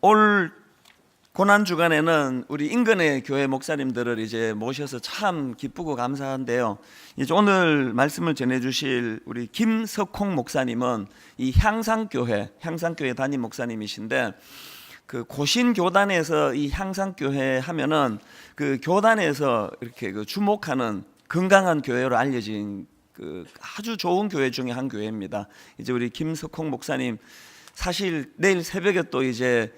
올 고난 주간에는 우리 인근의 교회 목사님들을 이제 모셔서 참 기쁘고 감사한데요. 이제 오늘 말씀을 전해주실 우리 김석홍 목사님은 이 향상교회 담임 목사님이신데, 그 고신 교단에서 이 향상교회 하면은 그 교단에서 이렇게 그 주목하는 건강한 교회로 알려진 그 아주 좋은 교회 중에 한 교회입니다. 이제 우리 김석홍 목사님 사실 내일 새벽에 또 이제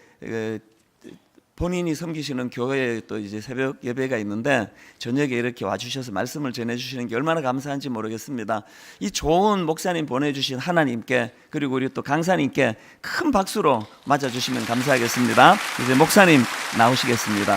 본인이 섬기시는 교회에 또 이제 새벽 예배가 있는데 저녁에 이렇게 와주셔서 말씀을 전해주시는 게 얼마나 감사한지 모르겠습니다. 이 좋은 목사님 보내주신 하나님께, 그리고 우리 또 강사님께 큰 박수로 맞아주시면 감사하겠습니다. 이제 목사님 나오시겠습니다.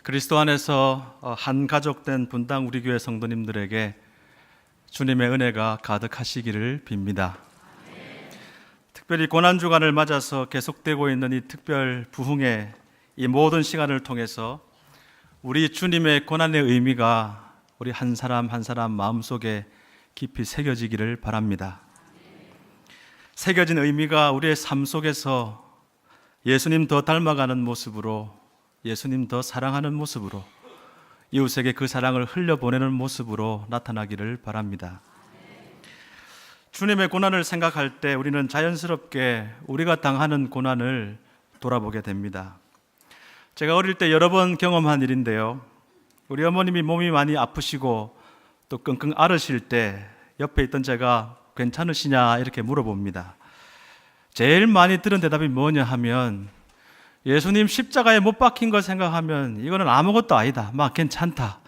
그리스도 안에서 한 가족된 분당 우리 교회 성도님들에게 주님의 은혜가 가득하시기를 빕니다. 특별히 고난주간을 맞아서 계속되고 있는 이 특별 부흥의 이 모든 시간을 통해서 우리 주님의 고난의 의미가 우리 한 사람 한 사람 마음속에 깊이 새겨지기를 바랍니다. 새겨진 의미가 우리의 삶 속에서 예수님 더 닮아가는 모습으로, 예수님 더 사랑하는 모습으로, 이웃에게 그 사랑을 흘려보내는 모습으로 나타나기를 바랍니다. 주님의 고난을 생각할 때 우리는 자연스럽게 우리가 당하는 고난을 돌아보게 됩니다. 제가 어릴 때 여러 번 경험한 일인데요, 우리 어머님이 몸이 많이 아프시고 또 끙끙 앓으실 때 옆에 있던 제가 괜찮으시냐 이렇게 물어봅니다. 제일 많이 들은 대답이 뭐냐 하면, 예수님 십자가에 못 박힌 거 생각하면 이거는 아무것도 아니다, 막 괜찮다,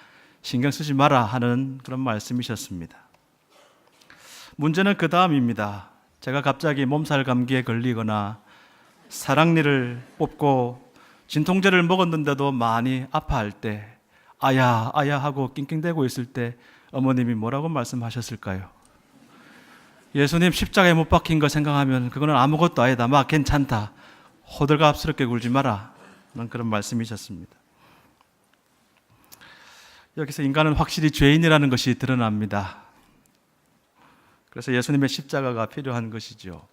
신경 쓰지 마라 하는 그런 말씀이셨습니다. 문제는 그 다음입니다. 제가 갑자기 몸살 감기에 걸리거나 사랑니를 뽑고 진통제를 먹었는데도 많이 아파할 때, 아야 아야 하고 낑낑대고 있을 때 어머님이 뭐라고 말씀하셨을까요? 예수님 십자가에 못 박힌 거 생각하면 그거는 아무것도 아니다, 막 괜찮다, 호들갑스럽게 굴지 마라, 그런 말씀이셨습니다. 여기서 인간은 확실히 죄인이라는 것이 드러납니다. 그래서 예수님의 십자가가 필요한 것이죠.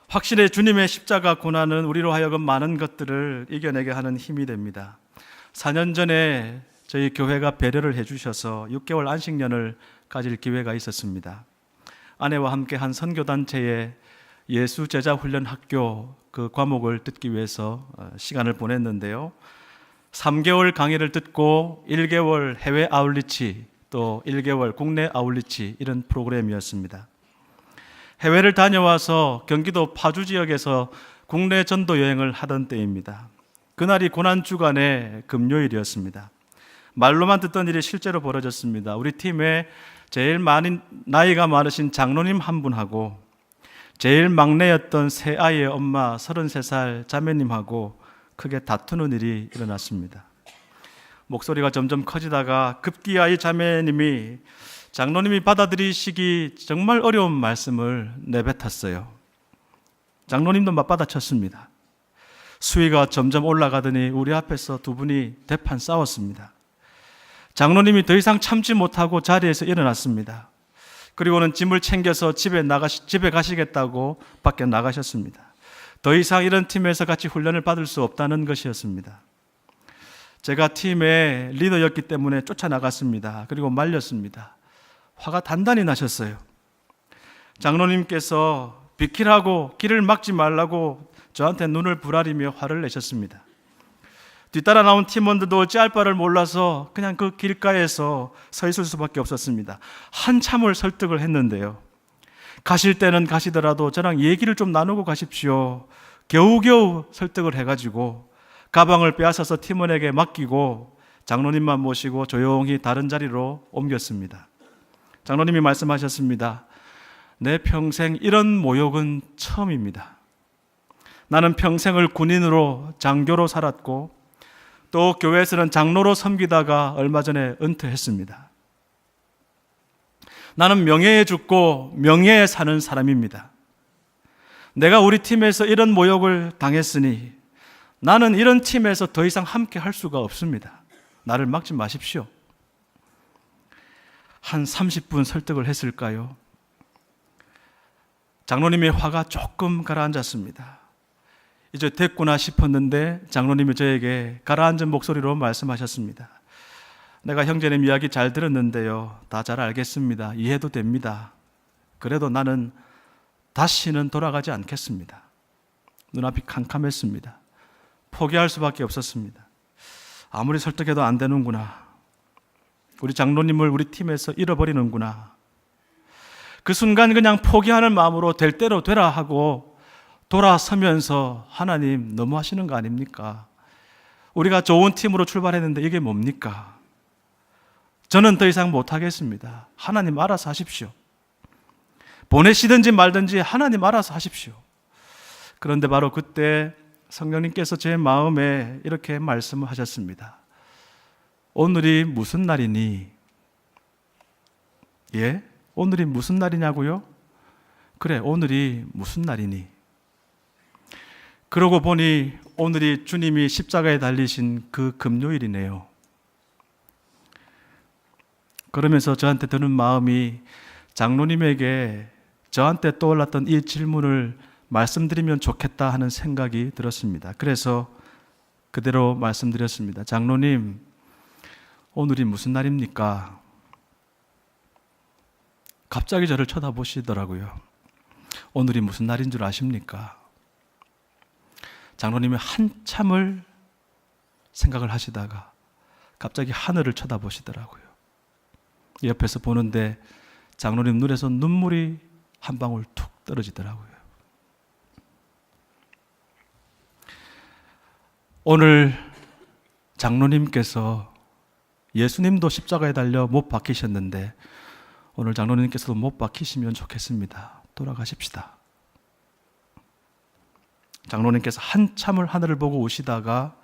확실히 주님의 십자가 고난은 우리로 하여금 많은 것들을 이겨내게 하는 힘이 됩니다. 4년 전에 저희 교회가 배려를 해주셔서 6개월 안식년을 가질 기회가 있었습니다. 아내와 함께 한 선교단체에 예수 제자 훈련 학교 그 과목을 듣기 위해서 시간을 보냈는데요, 3개월 강의를 듣고 1개월 해외 아울리치, 또 1개월 국내 아울리치, 이런 프로그램이었습니다. 해외를 다녀와서 경기도 파주 지역에서 국내 전도 여행을 하던 때입니다. 그날이 고난주간의 금요일이었습니다. 말로만 듣던 일이 실제로 벌어졌습니다. 우리 팀에 제일 나이가 많으신 장로님 한 분하고 제일 막내였던 세 아이의 엄마 33살 자매님하고 크게 다투는 일이 일어났습니다. 목소리가 점점 커지다가 급기야 이 자매님이 장로님이 받아들이시기 정말 어려운 말씀을 내뱉었어요. 장로님도 맞받아쳤습니다. 수위가 점점 올라가더니 우리 앞에서 두 분이 대판 싸웠습니다. 장로님이 더 이상 참지 못하고 자리에서 일어났습니다. 그리고는 짐을 챙겨서 집에 가시겠다고 밖에 나가셨습니다. 더 이상 이런 팀에서 같이 훈련을 받을 수 없다는 것이었습니다. 제가 팀의 리더였기 때문에 쫓아나갔습니다. 그리고 말렸습니다. 화가 단단히 나셨어요. 장로님께서 비키라고, 길을 막지 말라고 저한테 눈을 부라리며 화를 내셨습니다. 뒤따라 나온 팀원들도 어찌할 바를 몰라서 그냥 그 길가에서 서 있을 수밖에 없었습니다. 한참을 설득을 했는데요, 가실 때는 가시더라도 저랑 얘기를 좀 나누고 가십시오. 겨우겨우 설득을 해가지고 가방을 빼앗아서 팀원에게 맡기고 장로님만 모시고 조용히 다른 자리로 옮겼습니다. 장로님이 말씀하셨습니다. 내 평생 이런 모욕은 처음입니다. 나는 평생을 군인으로, 장교로 살았고 또 교회에서는 장로로 섬기다가 얼마 전에 은퇴했습니다. 나는 명예에 죽고 명예에 사는 사람입니다. 내가 우리 팀에서 이런 모욕을 당했으니 나는 이런 팀에서 더 이상 함께 할 수가 없습니다. 나를 막지 마십시오. 한 30분 설득을 했을까요? 장로님의 화가 조금 가라앉았습니다. 이제 됐구나 싶었는데 장로님이 저에게 가라앉은 목소리로 말씀하셨습니다. 내가 형제님 이야기 잘 들었는데요. 다 잘 알겠습니다. 이해도 됩니다. 그래도 나는 다시는 돌아가지 않겠습니다. 눈앞이 캄캄했습니다. 포기할 수밖에 없었습니다. 아무리 설득해도 안 되는구나. 우리 장로님을 우리 팀에서 잃어버리는구나. 그 순간 그냥 포기하는 마음으로 될 대로 되라 하고 돌아서면서 하나님 너무 하시는 거 아닙니까? 우리가 좋은 팀으로 출발했는데 이게 뭡니까? 저는 더 이상 못하겠습니다. 하나님 알아서 하십시오. 보내시든지 말든지 하나님 알아서 하십시오. 그런데 바로 그때 성령님께서 제 마음에 이렇게 말씀을 하셨습니다. 오늘이 무슨 날이니? 예? 오늘이 무슨 날이냐고요? 그래, 오늘이 무슨 날이니? 그러고 보니 오늘이 주님이 십자가에 달리신 그 금요일이네요. 그러면서 저한테 드는 마음이 장로님에게 저한테 떠올랐던 이 질문을 말씀드리면 좋겠다 하는 생각이 들었습니다. 그래서 그대로 말씀드렸습니다. 장로님, 오늘이 무슨 날입니까? 갑자기 저를 쳐다보시더라고요. 오늘이 무슨 날인 줄 아십니까? 장로님이 한참을 생각을 하시다가 갑자기 하늘을 쳐다보시더라고요. 옆에서 보는데 장로님 눈에서 눈물이 한 방울 툭 떨어지더라고요. 오늘 장로님께서 예수님도 십자가에 달려 못 박히셨는데 오늘 장로님께서도 못 박히시면 좋겠습니다. 돌아가십시다. 장로님께서 한참을 하늘을 보고 오시다가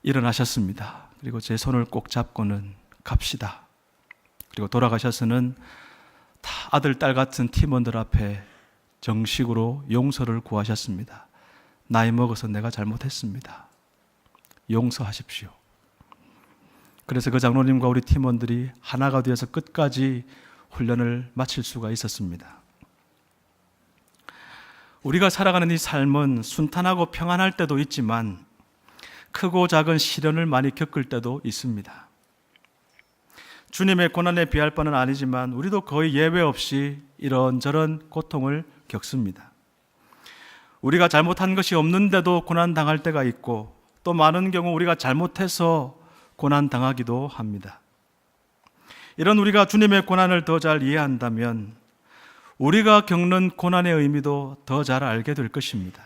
일어나셨습니다. 그리고 제 손을 꼭 잡고는 갑시다. 그리고 돌아가셔서는 다 아들, 딸 같은 팀원들 앞에 정식으로 용서를 구하셨습니다. 나이 먹어서 내가 잘못했습니다. 용서하십시오. 그래서 그 장로님과 우리 팀원들이 하나가 되어서 끝까지 훈련을 마칠 수가 있었습니다. 우리가 살아가는 이 삶은 순탄하고 평안할 때도 있지만 크고 작은 시련을 많이 겪을 때도 있습니다. 주님의 고난에 비할 바는 아니지만 우리도 거의 예외 없이 이런저런 고통을 겪습니다. 우리가 잘못한 것이 없는데도 고난당할 때가 있고 또 많은 경우 우리가 잘못해서 고난당하기도 합니다. 이런 우리가 주님의 고난을 더 잘 이해한다면 우리가 겪는 고난의 의미도 더 잘 알게 될 것입니다.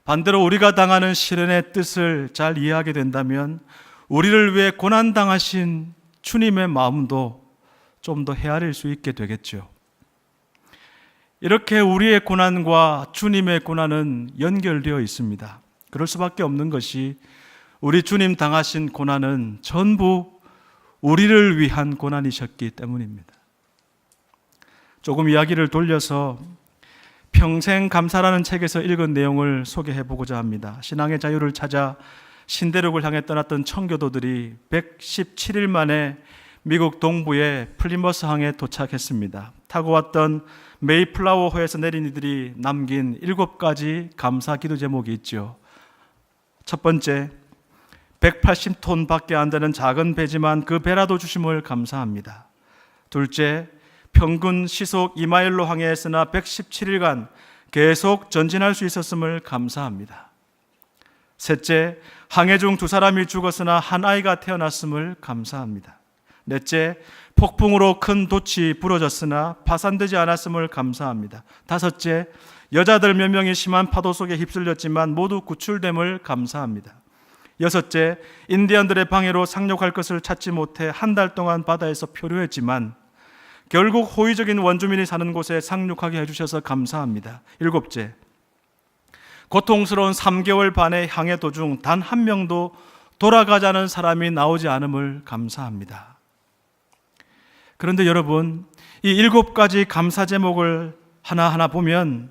반대로 우리가 당하는 시련의 뜻을 잘 이해하게 된다면 우리를 위해 고난당하신 주님의 마음도 좀 더 헤아릴 수 있게 되겠죠. 이렇게 우리의 고난과 주님의 고난은 연결되어 있습니다. 그럴 수밖에 없는 것이 우리 주님 당하신 고난은 전부 우리를 위한 고난이셨기 때문입니다. 조금 이야기를 돌려서 평생 감사라는 책에서 읽은 내용을 소개해 보고자 합니다. 신앙의 자유를 찾아 신대륙을 향해 떠났던 청교도들이 117일 만에 미국 동부의 플리머스 항에 도착했습니다. 타고 왔던 메이플라워호에서 내린 이들이 남긴 7가지 감사 기도 제목이 있죠. 첫 번째, 180톤 밖에 안 되는 작은 배지만 그 배라도 주심을 감사합니다. 둘째, 평균 시속 2마일로 항해했으나 117일간 계속 전진할 수 있었음을 감사합니다. 셋째, 항해 중 2사람이 죽었으나 한 아이가 태어났음을 감사합니다. 넷째, 폭풍으로 큰 돛이 부러졌으나 파산되지 않았음을 감사합니다. 다섯째, 여자들 몇 명이 심한 파도 속에 휩쓸렸지만 모두 구출됨을 감사합니다. 여섯째, 인디언들의 방해로 상륙할 것을 찾지 못해 한 달 동안 바다에서 표류했지만 결국 호의적인 원주민이 사는 곳에 상륙하게 해주셔서 감사합니다. 일곱째, 고통스러운 3개월 반의 항해 도중 단 한 명도 돌아가자는 사람이 나오지 않음을 감사합니다. 그런데 여러분, 이 7가지 감사 제목을 하나하나 보면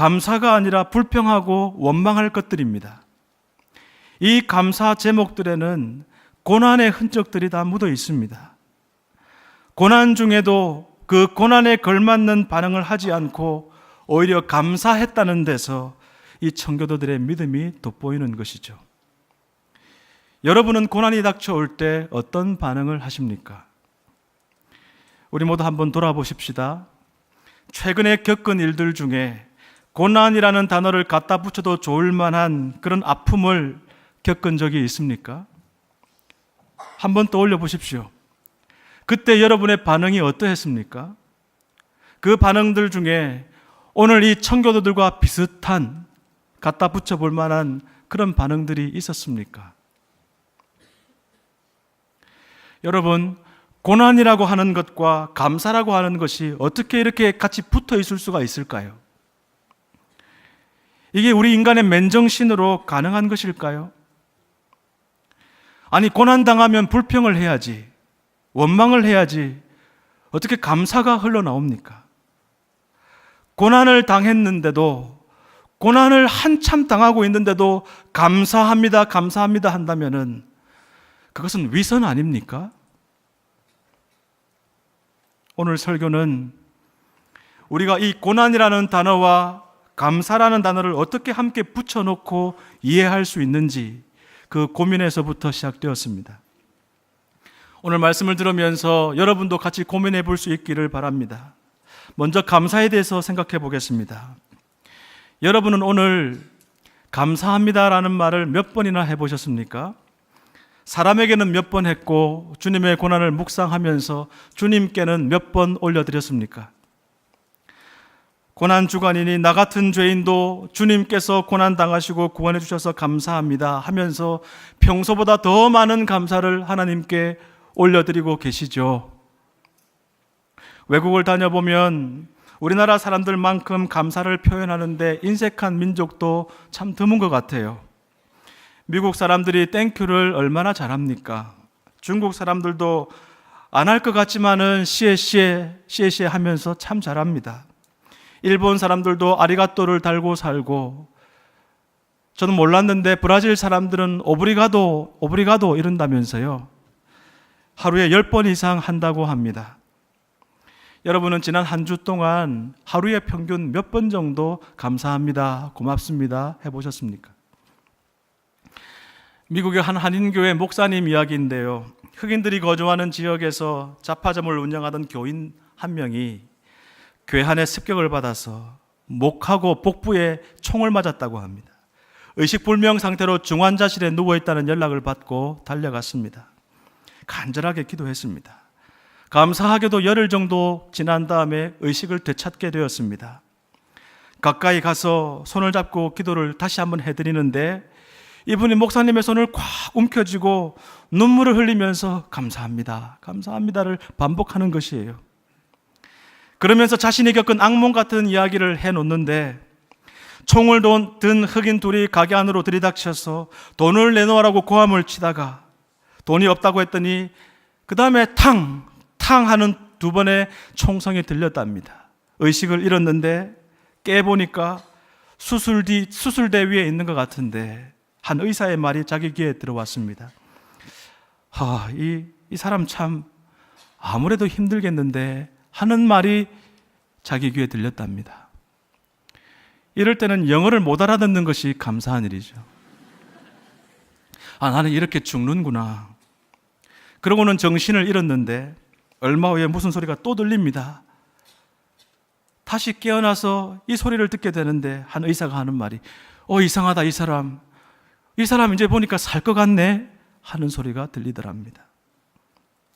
감사가 아니라 불평하고 원망할 것들입니다. 이 감사 제목들에는 고난의 흔적들이 다 묻어 있습니다. 고난 중에도 그 고난에 걸맞는 반응을 하지 않고 오히려 감사했다는 데서 이 청교도들의 믿음이 돋보이는 것이죠. 여러분은 고난이 닥쳐올 때 어떤 반응을 하십니까? 우리 모두 한번 돌아보십시다. 최근에 겪은 일들 중에 고난이라는 단어를 갖다 붙여도 좋을 만한 그런 아픔을 겪은 적이 있습니까? 한번 떠올려 보십시오. 그때 여러분의 반응이 어떠했습니까? 그 반응들 중에 오늘 이 청교도들과 비슷한 갖다 붙여볼 만한 그런 반응들이 있었습니까? 여러분, 고난이라고 하는 것과 감사라고 하는 것이 어떻게 이렇게 같이 붙어 있을 수가 있을까요? 이게 우리 인간의 맨정신으로 가능한 것일까요? 아니, 고난당하면 불평을 해야지, 원망을 해야지, 어떻게 감사가 흘러나옵니까? 고난을 당했는데도, 고난을 한참 당하고 있는데도 감사합니다, 감사합니다 한다면은 그것은 위선 아닙니까? 오늘 설교는 우리가 이 고난이라는 단어와 감사라는 단어를 어떻게 함께 붙여놓고 이해할 수 있는지 그 고민에서부터 시작되었습니다. 오늘 말씀을 들으면서 여러분도 같이 고민해 볼 수 있기를 바랍니다. 먼저 감사에 대해서 생각해 보겠습니다. 여러분은 오늘 감사합니다라는 말을 몇 번이나 해보셨습니까? 사람에게는 몇 번 했고 주님의 고난을 묵상하면서 주님께는 몇 번 올려드렸습니까? 고난 주간이니 나 같은 죄인도 주님께서 고난 당하시고 구원해 주셔서 감사합니다 하면서 평소보다 더 많은 감사를 하나님께 올려드리고 계시죠. 외국을 다녀보면 우리나라 사람들만큼 감사를 표현하는데 인색한 민족도 참 드문 것 같아요. 미국 사람들이 땡큐를 얼마나 잘합니까? 중국 사람들도 안 할 것 같지만은 시에 하면서 참 잘합니다. 일본 사람들도 아리가또를 달고 살고, 저는 몰랐는데 브라질 사람들은 오브리가도 이런다면서요. 하루에 10번 이상 한다고 합니다. 여러분은 지난 한 주 동안 하루에 평균 몇 번 정도 감사합니다, 고맙습니다 해보셨습니까? 미국의 한 한인교회 목사님 이야기인데요. 흑인들이 거주하는 지역에서 잡화점을 운영하던 교인 한 명이 괴한의 습격을 받아서 목하고 복부에 총을 맞았다고 합니다. 의식불명 상태로 중환자실에 누워있다는 연락을 받고 달려갔습니다. 간절하게 기도했습니다. 감사하게도 열흘 정도 지난 다음에 의식을 되찾게 되었습니다. 가까이 가서 손을 잡고 기도를 다시 한번 해드리는데 이분이 목사님의 손을 꽉 움켜쥐고 눈물을 흘리면서 감사합니다, 감사합니다를 반복하는 것이에요. 그러면서 자신이 겪은 악몽 같은 이야기를 해놓는데 총을 든 흑인 둘이 가게 안으로 들이닥쳐서 돈을 내놓으라고 고함을 치다가 돈이 없다고 했더니 그 다음에 탕 하는 두 번의 총성이 들렸답니다. 의식을 잃었는데 깨보니까 수술대 위에 있는 것 같은데 한 의사의 말이 자기 귀에 들어왔습니다. 이 사람 참 아무래도 힘들겠는데 하는 말이 자기 귀에 들렸답니다. 이럴 때는 영어를 못 알아듣는 것이 감사한 일이죠. 나는 이렇게 죽는구나. 그러고는 정신을 잃었는데 얼마 후에 무슨 소리가 또 들립니다. 다시 깨어나서 이 소리를 듣게 되는데 한 의사가 하는 말이 이상하다, 이 사람 이제 보니까 살 것 같네 하는 소리가 들리더랍니다.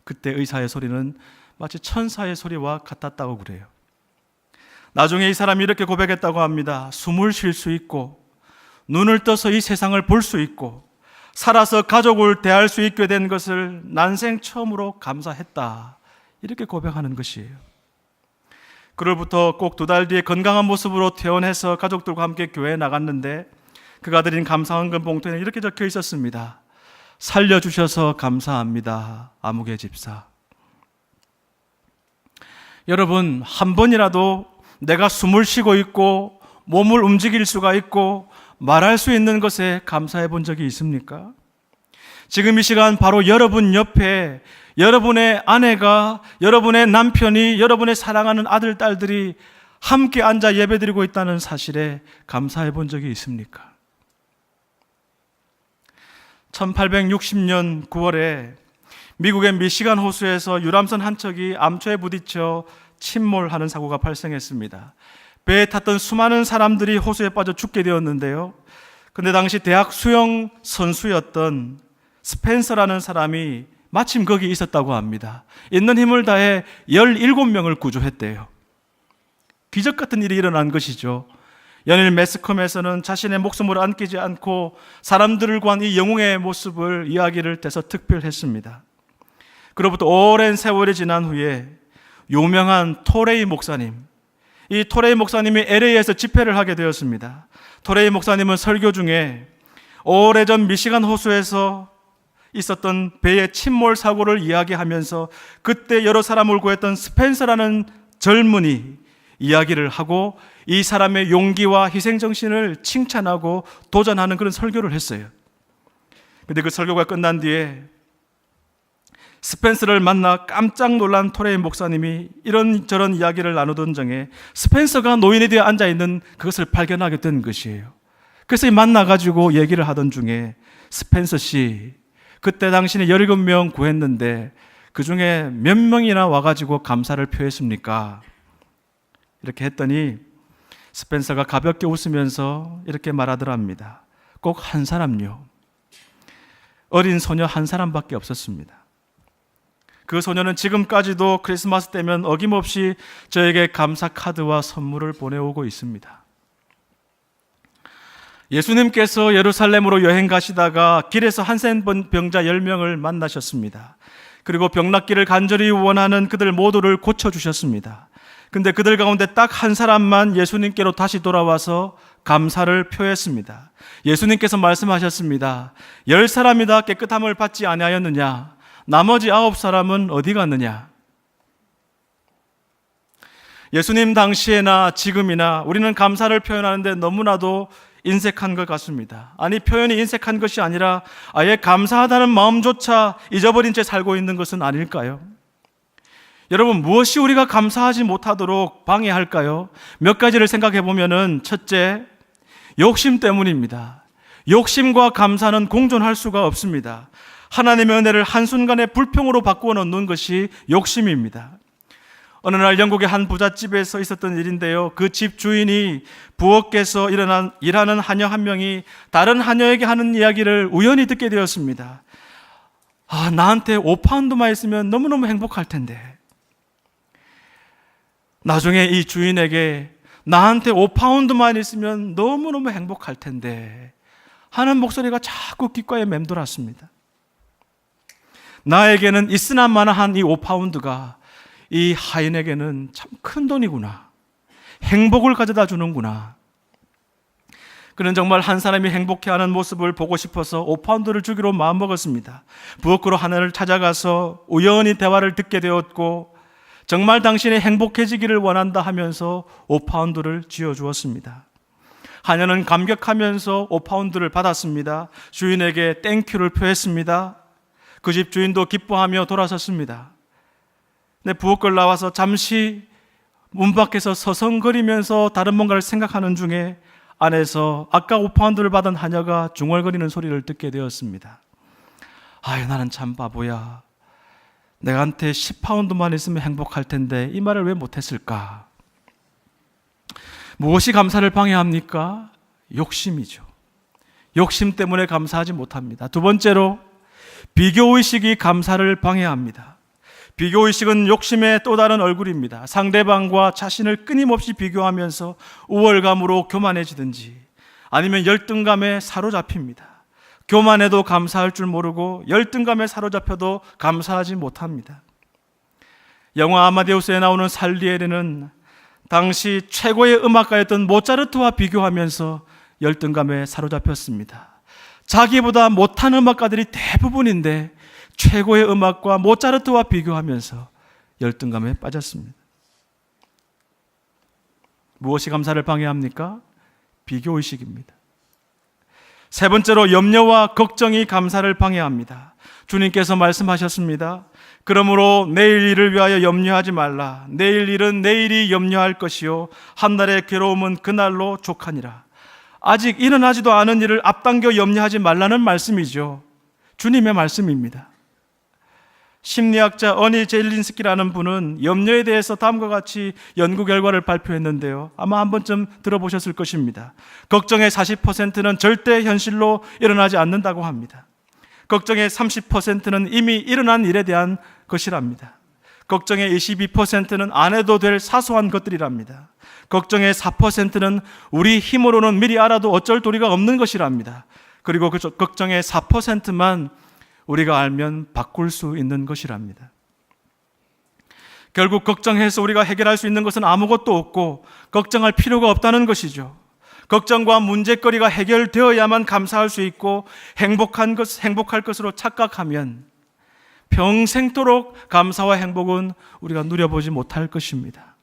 그때 의사의 소리는 마치 천사의 소리와 같았다고 그래요. 나중에 이 사람이 이렇게 고백했다고 합니다. 숨을 쉴 수 있고 눈을 떠서 이 세상을 볼 수 있고 살아서 가족을 대할 수 있게 된 것을 난생 처음으로 감사했다, 이렇게 고백하는 것이에요. 그로부터 꼭 2달 뒤에 건강한 모습으로 퇴원해서 가족들과 함께 교회에 나갔는데 그가 드린 감사헌금 봉투에는 이렇게 적혀 있었습니다. 살려주셔서 감사합니다, 아무개 집사. 여러분, 한 번이라도 내가 숨을 쉬고 있고 몸을 움직일 수가 있고 말할 수 있는 것에 감사해 본 적이 있습니까? 지금 이 시간 바로 여러분 옆에 여러분의 아내가, 여러분의 남편이, 여러분의 사랑하는 아들, 딸들이 함께 앉아 예배드리고 있다는 사실에 감사해 본 적이 있습니까? 1860년 9월에 미국의 미시간 호수에서 유람선 한 척이 암초에 부딪혀 침몰하는 사고가 발생했습니다. 배에 탔던 수많은 사람들이 호수에 빠져 죽게 되었는데요. 근데 당시 대학 수영 선수였던 스펜서라는 사람이 마침 거기 있었다고 합니다. 있는 힘을 다해 17명을 구조했대요. 기적 같은 일이 일어난 것이죠. 연일 매스컴에서는 자신의 목숨을 안기지 않고 사람들을 구한 이 영웅의 모습을 이야기를 대서 특별했습니다. 그로부터 오랜 세월이 지난 후에 유명한 토레이 목사님, 이 토레이 목사님이 LA에서 집회를 하게 되었습니다. 토레이 목사님은 설교 중에 오래전 미시간 호수에서 있었던 배의 침몰 사고를 이야기하면서 그때 여러 사람을 구했던 스펜서라는 젊은이 이야기를 하고 이 사람의 용기와 희생정신을 칭찬하고 도전하는 그런 설교를 했어요. 근데 그 설교가 끝난 뒤에 스펜서를 만나 깜짝 놀란 토레이 목사님이 이런저런 이야기를 나누던 중에 스펜서가 노인에 대해 앉아있는 그것을 발견하게 된 것이에요. 그래서 만나가지고 얘기를 하던 중에 스펜서 씨, 그때 당신이 17명 구했는데 그 중에 몇 명이나 와가지고 감사를 표했습니까? 이렇게 했더니 스펜서가 가볍게 웃으면서 이렇게 말하더랍니다. 꼭 한 사람요. 어린 소녀 한 사람밖에 없었습니다. 그 소녀는 지금까지도 크리스마스 때면 어김없이 저에게 감사 카드와 선물을 보내오고 있습니다. 예수님께서 예루살렘으로 여행 가시다가 길에서 한센 병자 10명을 만나셨습니다. 그리고 병낫기를 간절히 원하는 그들 모두를 고쳐주셨습니다. 근데 그들 가운데 딱 한 사람만 예수님께로 다시 돌아와서 감사를 표했습니다. 예수님께서 말씀하셨습니다. 10사람이 다 깨끗함을 받지 아니하였느냐? 나머지 9사람은 어디 갔느냐? 예수님 당시에나 지금이나 우리는 감사를 표현하는데 너무나도 인색한 것 같습니다. 아니, 표현이 인색한 것이 아니라 아예 감사하다는 마음조차 잊어버린 채 살고 있는 것은 아닐까요? 여러분, 무엇이 우리가 감사하지 못하도록 방해할까요? 몇 가지를 생각해 보면은 첫째, 욕심 때문입니다. 욕심과 감사는 공존할 수가 없습니다. 하나님의 은혜를 한순간에 불평으로 바꾸어 놓는 것이 욕심입니다. 어느 날 영국의 한 부잣집에서 있었던 일인데요. 그 집 주인이 부엌에서 일하는 하녀 한 명이 다른 하녀에게 하는 이야기를 우연히 듣게 되었습니다. 아, 나한테 5파운드만 있으면 너무너무 행복할 텐데. 나중에 이 주인에게 나한테 5파운드만 있으면 너무너무 행복할 텐데 하는 목소리가 자꾸 귓가에 맴돌았습니다. 나에게는 있으나 마나한 이 5파운드가 이 하인에게는 참 큰 돈이구나. 행복을 가져다 주는구나. 그는 정말 한 사람이 행복해하는 모습을 보고 싶어서 5파운드를 주기로 마음먹었습니다. 부엌으로 하나를 찾아가서 우연히 대화를 듣게 되었고 정말 당신이 행복해지기를 원한다 하면서 5파운드를 쥐어주었습니다. 하녀는 감격하면서 5파운드를 받았습니다. 주인에게 땡큐를 표했습니다. 그 집 주인도 기뻐하며 돌아섰습니다. 내 부엌을 나와서 잠시 문 밖에서 서성거리면서 다른 뭔가를 생각하는 중에 안에서 아까 5파운드를 받은 하녀가 중얼거리는 소리를 듣게 되었습니다. 아유, 나는 참 바보야. 내한테 10파운드만 있으면 행복할 텐데 이 말을 왜 못했을까? 무엇이 감사를 방해합니까? 욕심이죠. 욕심 때문에 감사하지 못합니다. 두 번째로 비교의식이 감사를 방해합니다. 비교의식은 욕심의 또 다른 얼굴입니다. 상대방과 자신을 끊임없이 비교하면서 우월감으로 교만해지든지 아니면 열등감에 사로잡힙니다. 교만해도 감사할 줄 모르고 열등감에 사로잡혀도 감사하지 못합니다. 영화 아마데우스에 나오는 살리에르는 당시 최고의 음악가였던 모차르트와 비교하면서 열등감에 사로잡혔습니다. 자기보다 못한 음악가들이 대부분인데 최고의 음악과 모차르트와 비교하면서 열등감에 빠졌습니다. 무엇이 감사를 방해합니까? 비교의식입니다. 세 번째로 염려와 걱정이 감사를 방해합니다. 주님께서 말씀하셨습니다. 그러므로 내일 일을 위하여 염려하지 말라. 내일 일은 내일이 염려할 것이요 한날의 괴로움은 그날로 족하니라. 아직 일어나지도 않은 일을 앞당겨 염려하지 말라는 말씀이죠. 주님의 말씀입니다. 심리학자 어니 젤린스키라는 분은 염려에 대해서 다음과 같이 연구 결과를 발표했는데요. 아마 한 번쯤 들어보셨을 것입니다. 걱정의 40%는 절대 현실로 일어나지 않는다고 합니다. 걱정의 30%는 이미 일어난 일에 대한 것이랍니다. 걱정의 22%는 안 해도 될 사소한 것들이랍니다. 걱정의 4%는 우리 힘으로는 미리 알아도 어쩔 도리가 없는 것이랍니다. 그리고 그 걱정의 4%만 우리가 알면 바꿀 수 있는 것이랍니다. 결국 걱정해서 우리가 해결할 수 있는 것은 아무것도 없고 걱정할 필요가 없다는 것이죠. 걱정과 문제거리가 해결되어야만 감사할 수 있고 행복할 것으로 착각하면 평생토록 감사와 행복은 우리가 누려보지 못할 것입니다.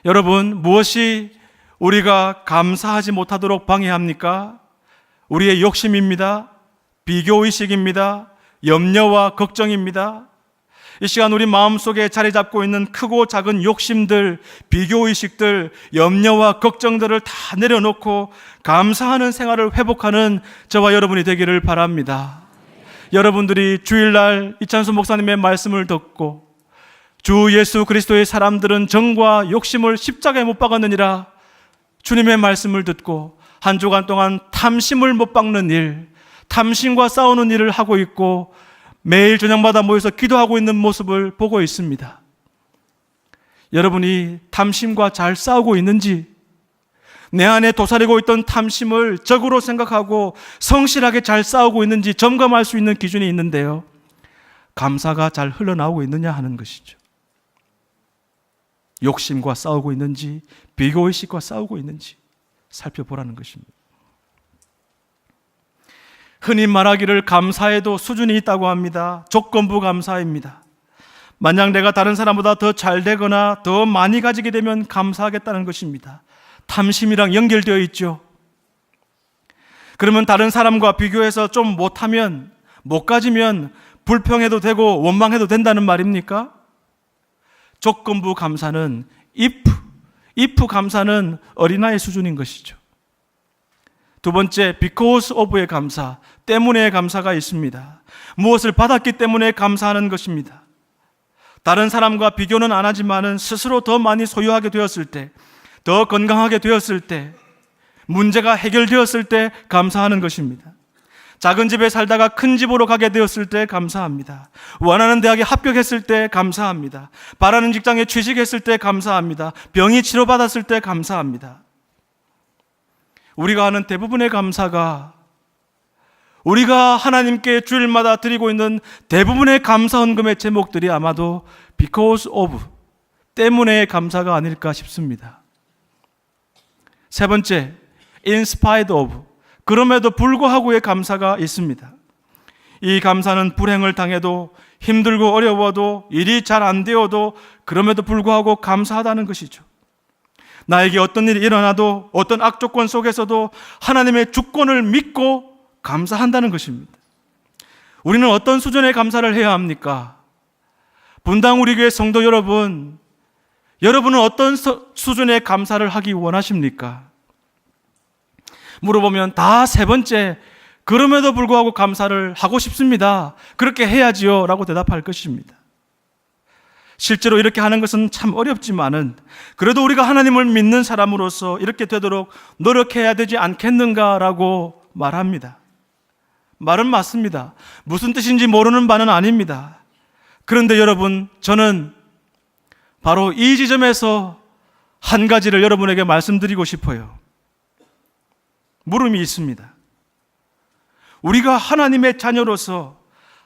여러분, 무엇이 우리가 감사하지 못하도록 방해합니까? 우리의 욕심입니다. 비교의식입니다. 염려와 걱정입니다. 이 시간 우리 마음속에 자리 잡고 있는 크고 작은 욕심들, 비교의식들, 염려와 걱정들을 다 내려놓고 감사하는 생활을 회복하는 저와 여러분이 되기를 바랍니다. 여러분들이 주일날 이찬수 목사님의 말씀을 듣고 주 예수 그리스도의 사람들은 정과 욕심을 십자가에 못 박았느니라 주님의 말씀을 듣고 한 주간 동안 탐심을 못 박는 일, 탐심과 싸우는 일을 하고 있고 매일 저녁마다 모여서 기도하고 있는 모습을 보고 있습니다. 여러분이 탐심과 잘 싸우고 있는지, 내 안에 도사리고 있던 탐심을 적으로 생각하고 성실하게 잘 싸우고 있는지 점검할 수 있는 기준이 있는데요. 감사가 잘 흘러나오고 있느냐 하는 것이죠. 욕심과 싸우고 있는지, 비교의식과 싸우고 있는지 살펴보라는 것입니다. 흔히 말하기를 감사에도 수준이 있다고 합니다. 조건부 감사입니다. 만약 내가 다른 사람보다 더 잘 되거나 더 많이 가지게 되면 감사하겠다는 것입니다. 탐심이랑 연결되어 있죠. 그러면 다른 사람과 비교해서 좀 못하면, 못 가지면 불평해도 되고 원망해도 된다는 말입니까? 조건부 감사는 if 감사는 어린아이 수준인 것이죠. 두 번째, because of의 감사, 때문에 감사가 있습니다. 무엇을 받았기 때문에 감사하는 것입니다. 다른 사람과 비교는 안 하지만은 스스로 더 많이 소유하게 되었을 때, 더 건강하게 되었을 때, 문제가 해결되었을 때 감사하는 것입니다. 작은 집에 살다가 큰 집으로 가게 되었을 때 감사합니다. 원하는 대학에 합격했을 때 감사합니다. 바라는 직장에 취직했을 때 감사합니다. 병이 치료받았을 때 감사합니다. 우리가 하는 대부분의 감사가, 우리가 하나님께 주일마다 드리고 있는 대부분의 감사 헌금의 제목들이 아마도 because of, 때문에 감사가 아닐까 싶습니다. 세 번째, in spite of, 그럼에도 불구하고의 감사가 있습니다. 이 감사는 불행을 당해도, 힘들고 어려워도, 일이 잘 안 되어도 그럼에도 불구하고 감사하다는 것이죠. 나에게 어떤 일이 일어나도, 어떤 악조건 속에서도 하나님의 주권을 믿고 감사한다는 것입니다. 우리는 어떤 수준의 감사를 해야 합니까? 분당 우리 교회 성도 여러분, 여러분은 어떤 수준의 감사를 하기 원하십니까? 물어보면 다 세 번째, 그럼에도 불구하고 감사를 하고 싶습니다. 그렇게 해야지요 라고 대답할 것입니다. 실제로 이렇게 하는 것은 참 어렵지만은 그래도 우리가 하나님을 믿는 사람으로서 이렇게 되도록 노력해야 되지 않겠는가라고 말합니다. 말은 맞습니다. 무슨 뜻인지 모르는 바는 아닙니다. 그런데 여러분, 저는 바로 이 지점에서 한 가지를 여러분에게 말씀드리고 싶어요. 물음이 있습니다. 우리가 하나님의 자녀로서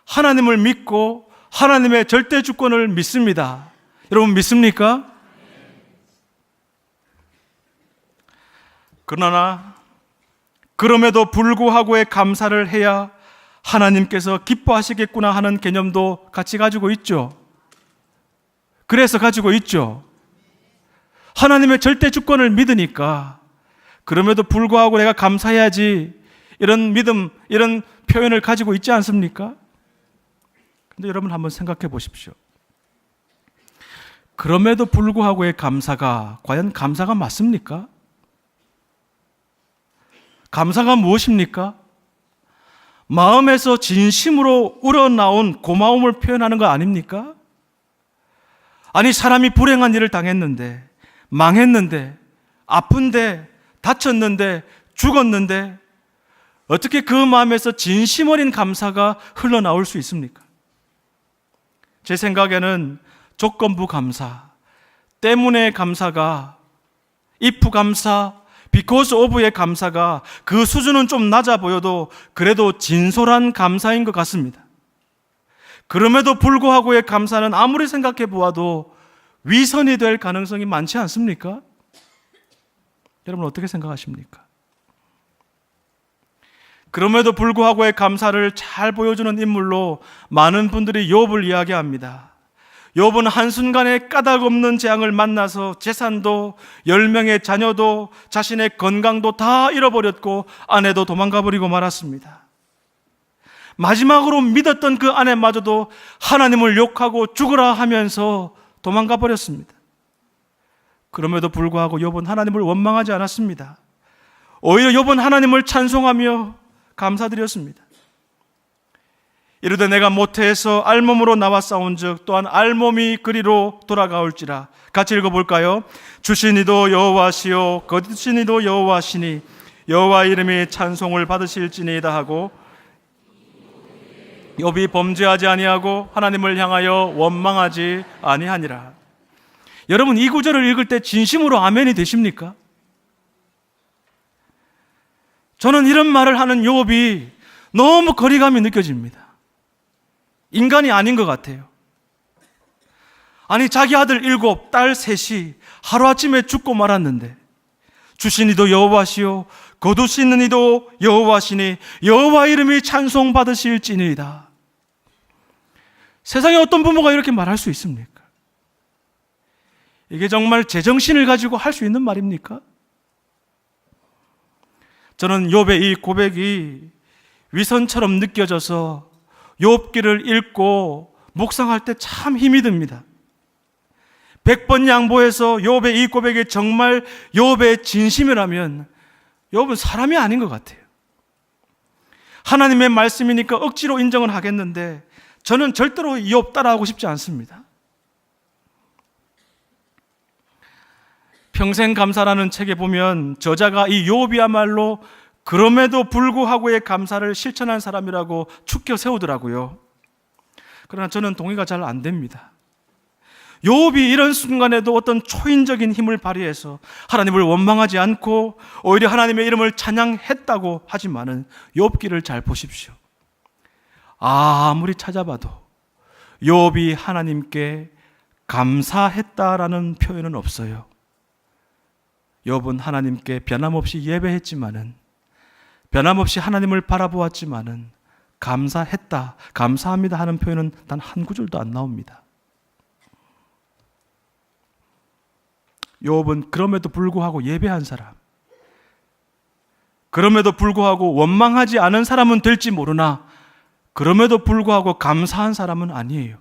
하나님을 믿고 하나님의 절대 주권을 믿습니다. 여러분 믿습니까? 그러나 그럼에도 불구하고의 감사를 해야 하나님께서 기뻐하시겠구나 하는 개념도 같이 가지고 있죠. 그래서 가지고 있죠. 하나님의 절대 주권을 믿으니까 그럼에도 불구하고 내가 감사해야지, 이런 믿음, 이런 표현을 가지고 있지 않습니까? 근데 여러분 한번 생각해 보십시오. 그럼에도 불구하고의 감사가 과연 감사가 맞습니까? 감사가 무엇입니까? 마음에서 진심으로 우러나온 고마움을 표현하는 거 아닙니까? 아니, 사람이 불행한 일을 당했는데, 망했는데, 아픈데, 다쳤는데, 죽었는데 어떻게 그 마음에서 진심 어린 감사가 흘러나올 수 있습니까? 제 생각에는 조건부 감사, 때문에 감사가, if 감사, because of의 감사가 그 수준은 좀 낮아 보여도 그래도 진솔한 감사인 것 같습니다. 그럼에도 불구하고의 감사는 아무리 생각해 보아도 위선이 될 가능성이 많지 않습니까? 여러분 어떻게 생각하십니까? 그럼에도 불구하고의 감사를 잘 보여주는 인물로 많은 분들이 욥을 이야기합니다. 욥은 한순간에 까닭 없는 재앙을 만나서 재산도 10명의 자녀도 자신의 건강도 다 잃어버렸고 아내도 도망가 버리고 말았습니다. 마지막으로 믿었던 그 아내마저도 하나님을 욕하고 죽으라 하면서 도망가 버렸습니다. 그럼에도 불구하고 욥은 하나님을 원망하지 않았습니다. 오히려 욥은 하나님을 찬송하며 감사드렸습니다. 이르되 내가 모태에서 알몸으로 나와 싸운즉 또한 알몸이 그리로 돌아가올지라. 같이 읽어볼까요? 주신 이도 여호와시요 거두신 이도 여호와시니 여호와 이름이 찬송을 받으실지니이다 하고 욥이 범죄하지 아니하고 하나님을 향하여 원망하지 아니하니라. 여러분 이 구절을 읽을 때 진심으로 아멘이 되십니까? 저는 이런 말을 하는 욥이 너무 거리감이 느껴집니다. 인간이 아닌 것 같아요. 아니 자기 아들 7, 딸 3이 하루아침에 죽고 말았는데 주신 이도 여호와시요 거두시는 이도 여호와시니 여호와 이름이 찬송받으실지니이다. 세상에 어떤 부모가 이렇게 말할 수 있습니까? 이게 정말 제정신을 가지고 할 수 있는 말입니까? 저는 욥의 이 고백이 위선처럼 느껴져서 욥기를 읽고 묵상할 때 참 힘이 듭니다. 100번 양보해서 욥의 이 고백이 정말 욥의 진심이라면 욥은 사람이 아닌 것 같아요. 하나님의 말씀이니까 억지로 인정은 하겠는데 저는 절대로 욥 따라하고 싶지 않습니다. 평생 감사라는 책에 보면 저자가 이 욥이야말로 그럼에도 불구하고의 감사를 실천한 사람이라고 축켜 세우더라고요. 그러나 저는 동의가 잘 안 됩니다. 욥이 이런 순간에도 어떤 초인적인 힘을 발휘해서 하나님을 원망하지 않고 오히려 하나님의 이름을 찬양했다고 하지만은 욥기를 잘 보십시오. 아무리 찾아봐도 욥이 하나님께 감사했다라는 표현은 없어요. 욥은 하나님께 변함없이 예배했지만은 변함없이 하나님을 바라보았지만은 감사했다, 감사합니다 하는 표현은 단 한 구절도 안 나옵니다. 욥은 그럼에도 불구하고 예배한 사람, 그럼에도 불구하고 원망하지 않은 사람은 될지 모르나 그럼에도 불구하고 감사한 사람은 아니에요.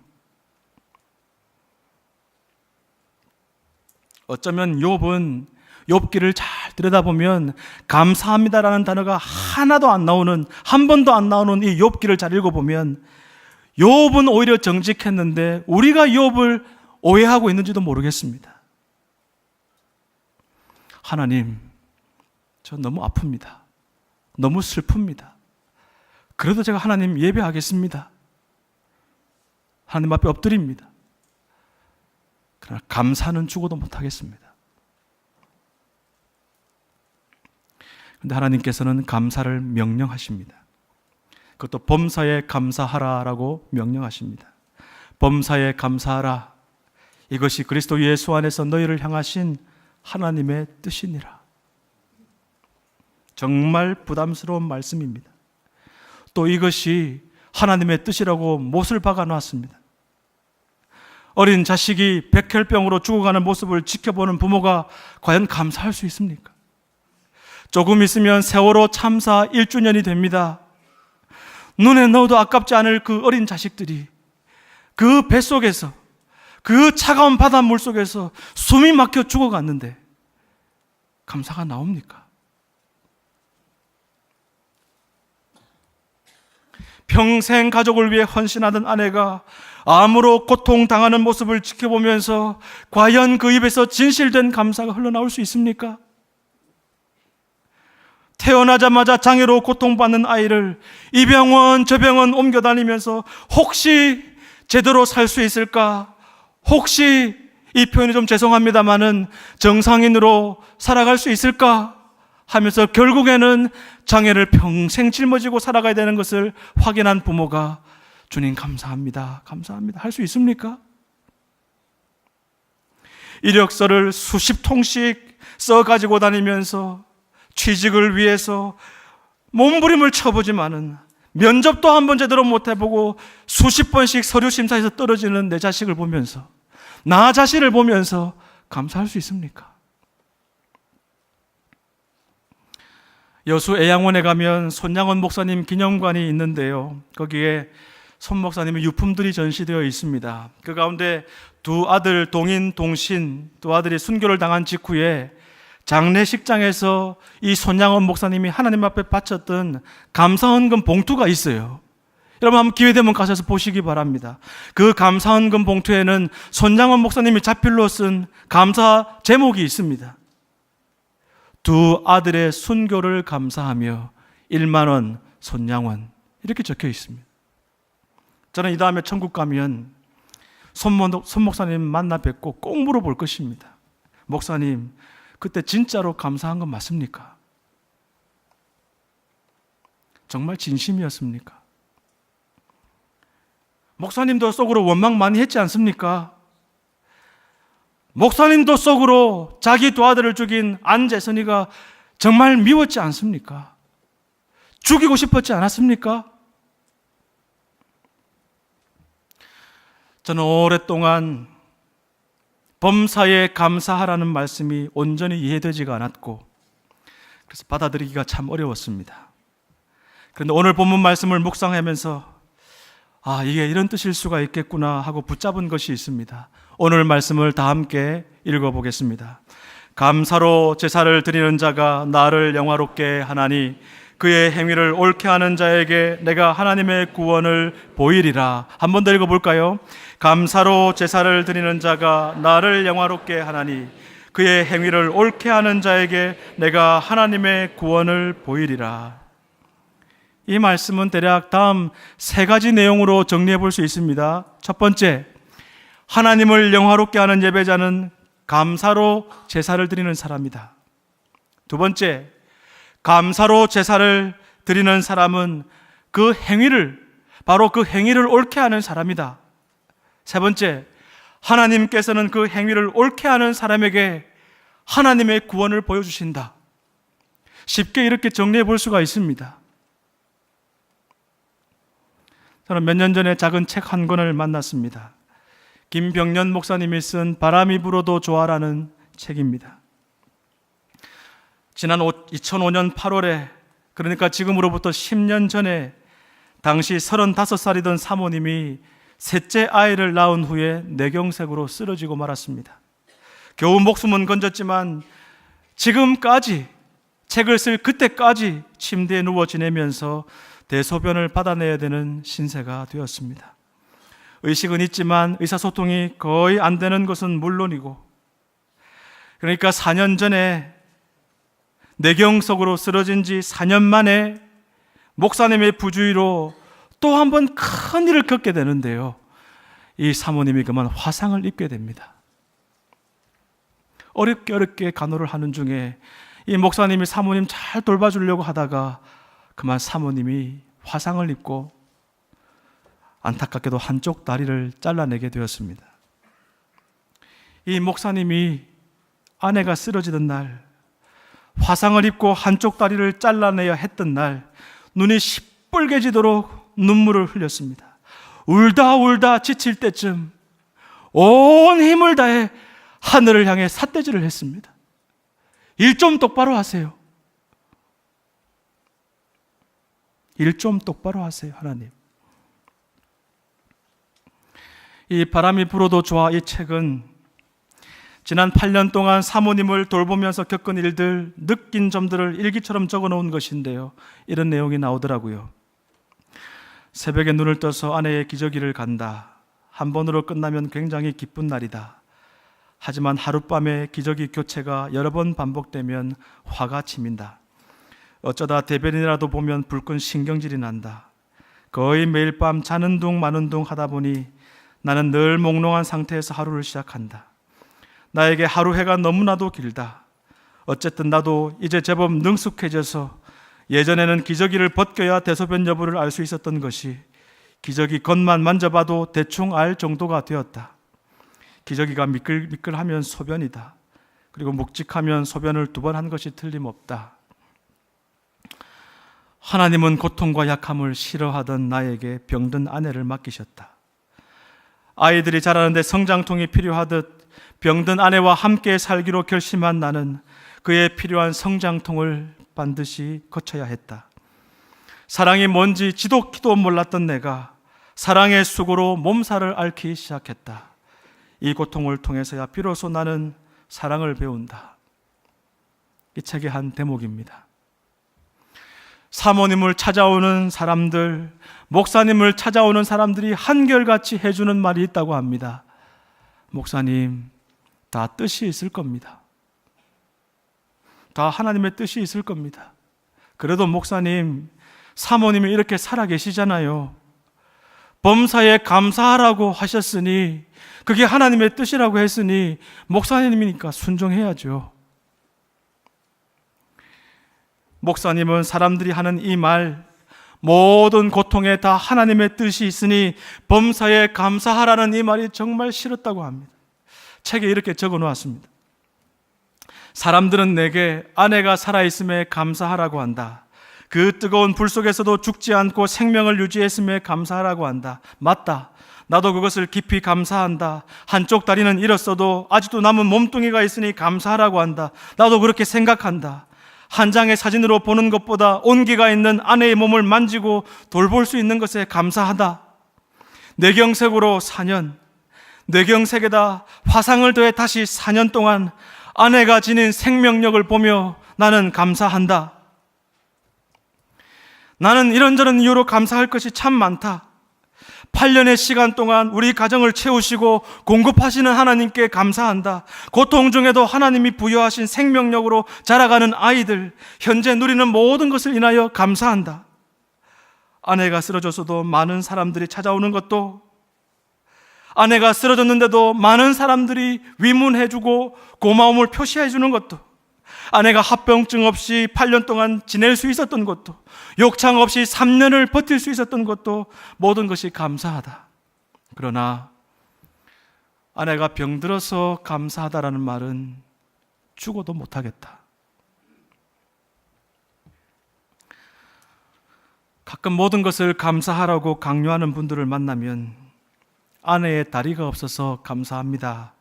어쩌면 욥은 욥기를 잘 들여다보면 감사합니다라는 단어가 하나도 안 나오는, 한 번도 안 나오는 이 욥기를 잘 읽어보면 욥은 오히려 정직했는데 우리가 욥을 오해하고 있는지도 모르겠습니다. 하나님, 저 너무 아픕니다. 너무 슬픕니다. 그래도 제가 하나님 예배하겠습니다. 하나님 앞에 엎드립니다. 그러나 감사는 죽어도 못하겠습니다. 그런데 하나님께서는 감사를 명령하십니다. 그것도 범사에 감사하라라고 명령하십니다. 범사에 감사하라. 이것이 그리스도 예수 안에서 너희를 향하신 하나님의 뜻이니라. 정말 부담스러운 말씀입니다. 또 이것이 하나님의 뜻이라고 못을 박아 놨습니다. 어린 자식이 백혈병으로 죽어가는 모습을 지켜보는 부모가 과연 감사할 수 있습니까? 조금 있으면 세월호 참사 1주년이 됩니다. 눈에 넣어도 아깝지 않을 그 어린 자식들이 그 뱃속에서, 그 차가운 바닷물 속에서 숨이 막혀 죽어갔는데 감사가 나옵니까? 평생 가족을 위해 헌신하던 아내가 암으로 고통당하는 모습을 지켜보면서 과연 그 입에서 진실된 감사가 흘러나올 수 있습니까? 태어나자마자 장애로 고통받는 아이를 이 병원 저 병원 옮겨다니면서 혹시 제대로 살 수 있을까? 혹시 이 표현이 좀 죄송합니다마는 정상인으로 살아갈 수 있을까? 하면서 결국에는 장애를 평생 짊어지고 살아가야 되는 것을 확인한 부모가 주님 감사합니다, 감사합니다 할 수 있습니까? 이력서를 수십 통씩 써가지고 다니면서 취직을 위해서 몸부림을 쳐보지만은 면접도 한 번 제대로 못 해보고 수십 번씩 서류 심사에서 떨어지는 내 자식을 보면서, 나 자신을 보면서 감사할 수 있습니까? 여수 애양원에 가면 손양원 목사님 기념관이 있는데요, 거기에 손 목사님의 유품들이 전시되어 있습니다. 그 가운데 두 아들 동인 동신, 두 아들이 순교를 당한 직후에 장례식장에서 이 손양원 목사님이 하나님 앞에 바쳤던 감사헌금 봉투가 있어요. 여러분 한번 기회 되면 가셔서 보시기 바랍니다. 그 감사헌금 봉투에는 손양원 목사님이 자필로 쓴 감사 제목이 있습니다. 두 아들의 순교를 감사하며 1만 원 손양원, 이렇게 적혀 있습니다. 저는 이 다음에 천국 가면 손 목사님 만나 뵙고 꼭 물어볼 것입니다. 목사님, 그때 진짜로 감사한 건 맞습니까? 정말 진심이었습니까? 목사님도 속으로 원망 많이 했지 않습니까? 목사님도 속으로 자기 두 아들을 죽인 안재선이가 정말 미웠지 않습니까? 죽이고 싶었지 않았습니까? 저는 오랫동안 범사에 감사하라는 말씀이 온전히 이해되지가 않았고, 그래서 받아들이기가 참 어려웠습니다. 그런데 오늘 본문 말씀을 묵상하면서 이게 이런 뜻일 수가 있겠구나 하고 붙잡은 것이 있습니다. 오늘 말씀을 다 함께 읽어보겠습니다. 감사로 제사를 드리는 자가 나를 영화롭게 하나니 그의 행위를 옳게 하는 자에게 내가 하나님의 구원을 보이리라. 한 번 더 읽어볼까요? 감사로 제사를 드리는 자가 나를 영화롭게 하나니 그의 행위를 옳게 하는 자에게 내가 하나님의 구원을 보이리라. 이 말씀은 대략 다음 세 가지 내용으로 정리해 볼 수 있습니다. 첫 번째, 하나님을 영화롭게 하는 예배자는 감사로 제사를 드리는 사람이다. 두 번째, 감사로 제사를 드리는 사람은 그 행위를, 바로 그 행위를 옳게 하는 사람이다. 세 번째, 하나님께서는 그 행위를 옳게 하는 사람에게 하나님의 구원을 보여주신다. 쉽게 이렇게 정리해 볼 수가 있습니다. 저는 몇 년 전에 작은 책 한 권을 만났습니다. 김병년 목사님이 쓴 바람이 불어도 좋아라는 책입니다. 지난 2005년 8월에, 그러니까 지금으로부터 10년 전에 당시 35살이던 사모님이 셋째 아이를 낳은 후에 뇌경색으로 쓰러지고 말았습니다. 겨우 목숨은 건졌지만 지금까지, 책을 쓸 그때까지 침대에 누워 지내면서 대소변을 받아내야 되는 신세가 되었습니다. 의식은 있지만 의사소통이 거의 안 되는 것은 물론이고, 그러니까 4년 전에 뇌경색으로 쓰러진 지 4년 만에 목사님의 부주의로 또 한 번 큰 일을 겪게 되는데요, 이 사모님이 그만 화상을 입게 됩니다. 어렵게 간호를 하는 중에 이 목사님이 사모님 잘 돌봐주려고 하다가 그만 사모님이 화상을 입고 안타깝게도 한쪽 다리를 잘라내게 되었습니다. 이 목사님이 아내가 쓰러지던 날, 화상을 입고 한쪽 다리를 잘라내야 했던 날, 눈이 시뻘개지도록 눈물을 흘렸습니다. 울다 지칠 때쯤 온 힘을 다해 하늘을 향해 삿대질을 했습니다. 일 좀 똑바로 하세요. 일 좀 똑바로 하세요, 하나님. 이 바람이 불어도 좋아 이 책은 지난 8년 동안 사모님을 돌보면서 겪은 일들, 느낀 점들을 일기처럼 적어 놓은 것인데요. 이런 내용이 나오더라고요. 새벽에 눈을 떠서 아내의 기저귀를 간다. 한 번으로 끝나면 굉장히 기쁜 날이다. 하지만 하룻밤에 기저귀 교체가 여러 번 반복되면 화가 치민다. 어쩌다 대변이라도 보면 불끈 신경질이 난다. 거의 매일 밤 자는 둥 마는 둥 하다 보니 나는 늘 몽롱한 상태에서 하루를 시작한다. 나에게 하루 해가 너무나도 길다. 어쨌든 나도 이제 제법 능숙해져서 예전에는 기저귀를 벗겨야 대소변 여부를 알 수 있었던 것이 기저귀 겉만 만져봐도 대충 알 정도가 되었다. 기저귀가 미끌미끌하면 소변이다. 그리고 묵직하면 소변을 2번 한 것이 틀림없다. 하나님은 고통과 약함을 싫어하던 나에게 병든 아내를 맡기셨다. 아이들이 자라는데 성장통이 필요하듯 병든 아내와 함께 살기로 결심한 나는 그의 필요한 성장통을 반드시 거쳐야 했다. 사랑이 뭔지 지독히도 몰랐던 내가 사랑의 수고로 몸살을 앓기 시작했다. 이 고통을 통해서야 비로소 나는 사랑을 배운다. 이 책의 한 대목입니다. 사모님을 찾아오는 사람들, 목사님을 찾아오는 사람들이 한결같이 해주는 말이 있다고 합니다. 목사님, 다 뜻이 있을 겁니다. 다 하나님의 뜻이 있을 겁니다. 그래도 목사님, 사모님이 이렇게 살아계시잖아요. 범사에 감사하라고 하셨으니, 그게 하나님의 뜻이라고 했으니 목사님이니까 순종해야죠. 목사님은 사람들이 하는 이 말, 모든 고통에 다 하나님의 뜻이 있으니 범사에 감사하라는 이 말이 정말 싫었다고 합니다. 책에 이렇게 적어 놓았습니다. 사람들은 내게 아내가 살아있음에 감사하라고 한다. 그 뜨거운 불 속에서도 죽지 않고 생명을 유지했음에 감사하라고 한다. 맞다. 나도 그것을 깊이 감사한다. 한쪽 다리는 잃었어도 아직도 남은 몸뚱이가 있으니 감사하라고 한다. 나도 그렇게 생각한다. 한 장의 사진으로 보는 것보다 온기가 있는 아내의 몸을 만지고 돌볼 수 있는 것에 감사하다. 뇌경색으로 4년, 뇌경색에다 화상을 더해 다시 4년 동안 아내가 지닌 생명력을 보며 나는 감사한다. 나는 이런저런 이유로 감사할 것이 참 많다. 8년의 시간 동안 우리 가정을 채우시고 공급하시는 하나님께 감사한다. 고통 중에도 하나님이 부여하신 생명력으로 자라가는 아이들, 현재 누리는 모든 것을 인하여 감사한다. 아내가 쓰러졌어도 많은 사람들이 찾아오는 것도, 아내가 쓰러졌는데도 많은 사람들이 위문해주고 고마움을 표시해주는 것도, 아내가 합병증 없이 8년 동안 지낼 수 있었던 것도, 욕창 없이 3년을 버틸 수 있었던 것도 모든 것이 감사하다. 그러나 아내가 병들어서 감사하다라는 말은 죽어도 못하겠다. 가끔 모든 것을 감사하라고 강요하는 분들을 만나면 아내의 다리가 없어서 감사합니다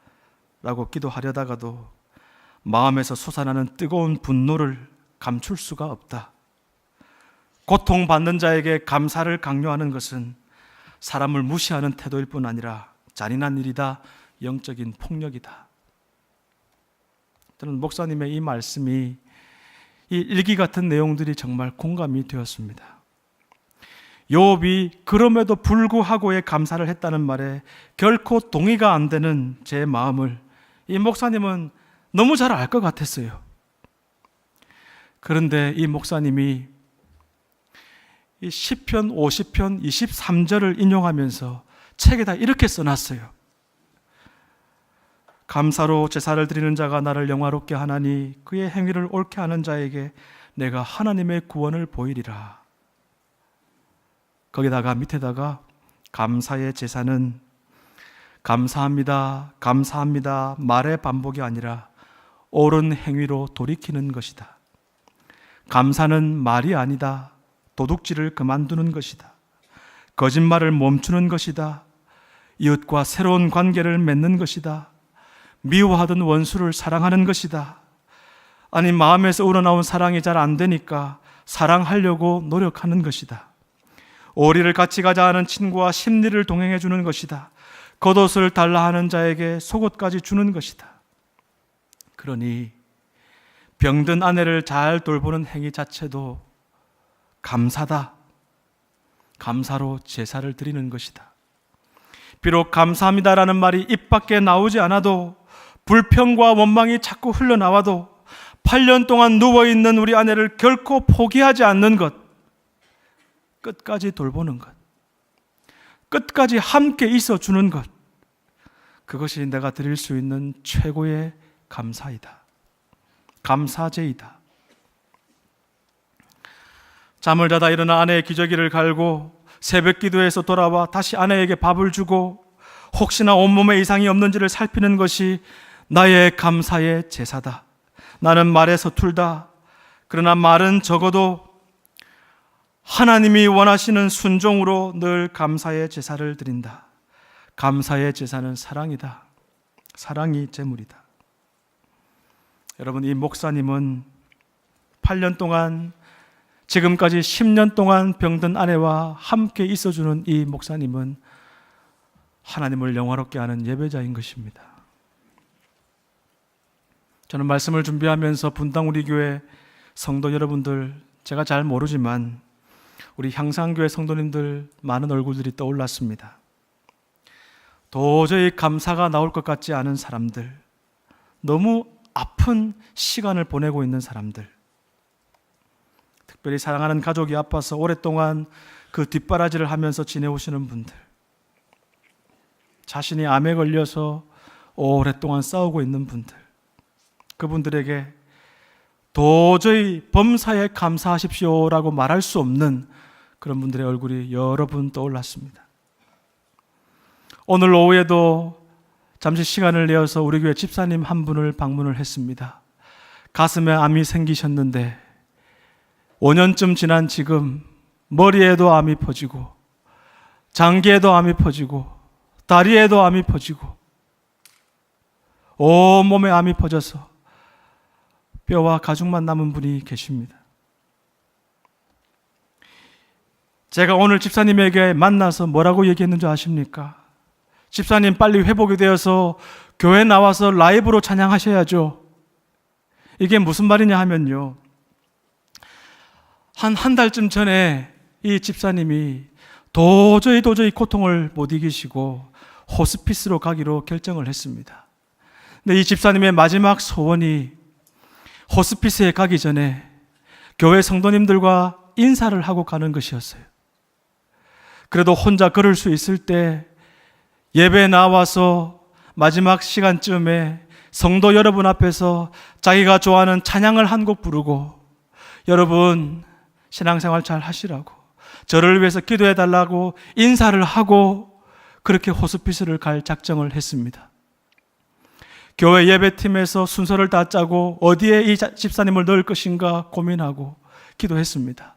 라고 기도하려다가도 마음에서 솟아나는 뜨거운 분노를 감출 수가 없다. 고통받는 자에게 감사를 강요하는 것은 사람을 무시하는 태도일 뿐 아니라 잔인한 일이다, 영적인 폭력이다. 저는 목사님의 이 말씀이, 이 일기 같은 내용들이 정말 공감이 되었습니다. 욥이 그럼에도 불구하고의 감사를 했다는 말에 결코 동의가 안 되는 제 마음을 이 목사님은 너무 잘 알 것 같았어요. 그런데 이 목사님이 이 시편 50편 23절을 인용하면서 책에다 이렇게 써놨어요. 감사로 제사를 드리는 자가 나를 영화롭게 하나니 그의 행위를 옳게 하는 자에게 내가 하나님의 구원을 보이리라. 거기다가 밑에다가 감사의 제사는 감사합니다, 감사합니다 말의 반복이 아니라 옳은 행위로 돌이키는 것이다. 감사는 말이 아니다. 도둑질을 그만두는 것이다. 거짓말을 멈추는 것이다. 이웃과 새로운 관계를 맺는 것이다. 미워하던 원수를 사랑하는 것이다. 아니, 마음에서 우러나온 사랑이 잘 안 되니까 사랑하려고 노력하는 것이다. 오리를 같이 가자 하는 친구와 심리를 동행해 주는 것이다. 겉옷을 달라 하는 자에게 속옷까지 주는 것이다. 그러니 병든 아내를 잘 돌보는 행위 자체도 감사다. 감사로 제사를 드리는 것이다. 비록 감사합니다라는 말이 입 밖에 나오지 않아도, 불평과 원망이 자꾸 흘러나와도 8년 동안 누워있는 우리 아내를 결코 포기하지 않는 것, 끝까지 돌보는 것, 끝까지 함께 있어주는 것, 그것이 내가 드릴 수 있는 최고의 감사이다. 감사제이다. 잠을 자다 일어나 아내의 기저귀를 갈고 새벽 기도에서 돌아와 다시 아내에게 밥을 주고 혹시나 온몸에 이상이 없는지를 살피는 것이 나의 감사의 제사다. 나는 말에 서툴다. 그러나 말은 적어도 하나님이 원하시는 순종으로 늘 감사의 제사를 드린다. 감사의 제사는 사랑이다. 사랑이 제물이다. 여러분, 이 목사님은 8년 동안, 지금까지 10년 동안 병든 아내와 함께 있어주는 이 목사님은 하나님을 영화롭게 하는 예배자인 것입니다. 저는 말씀을 준비하면서 분당 우리 교회 성도 여러분들, 제가 잘 모르지만 우리 향상교회 성도님들 많은 얼굴들이 떠올랐습니다. 도저히 감사가 나올 것 같지 않은 사람들, 너무 아픈 시간을 보내고 있는 사람들, 특별히 사랑하는 가족이 아파서 오랫동안 그 뒷바라지를 하면서 지내오시는 분들, 자신이 암에 걸려서 오랫동안 싸우고 있는 분들, 그분들에게 도저히 범사에 감사하십시오라고 말할 수 없는 그런 분들의 얼굴이 여러 분 떠올랐습니다. 오늘 오후에도 잠시 시간을 내어서 우리 교회 집사님 한 분을 방문을 했습니다. 가슴에 암이 생기셨는데 5년쯤 지난 지금 머리에도 암이 퍼지고 장기에도 암이 퍼지고 다리에도 암이 퍼지고 온몸에 암이 퍼져서 뼈와 가죽만 남은 분이 계십니다. 제가 오늘 집사님에게 만나서 뭐라고 얘기했는지 아십니까? 집사님 빨리 회복이 되어서 교회 나와서 라이브로 찬양하셔야죠. 이게 무슨 말이냐 하면요, 한 달쯤 전에 이 집사님이 도저히 고통을 못 이기시고 호스피스로 가기로 결정을 했습니다. 근데 이 집사님의 마지막 소원이 호스피스에 가기 전에 교회 성도님들과 인사를 하고 가는 것이었어요. 그래도 혼자 걸을 수 있을 때 예배 나와서 마지막 시간쯤에 성도 여러분 앞에서 자기가 좋아하는 찬양을 한 곡 부르고, 여러분 신앙생활 잘 하시라고, 저를 위해서 기도해 달라고 인사를 하고 그렇게 호스피스를 갈 작정을 했습니다. 교회 예배팀에서 순서를 다 짜고 어디에 이 집사님을 넣을 것인가 고민하고 기도했습니다.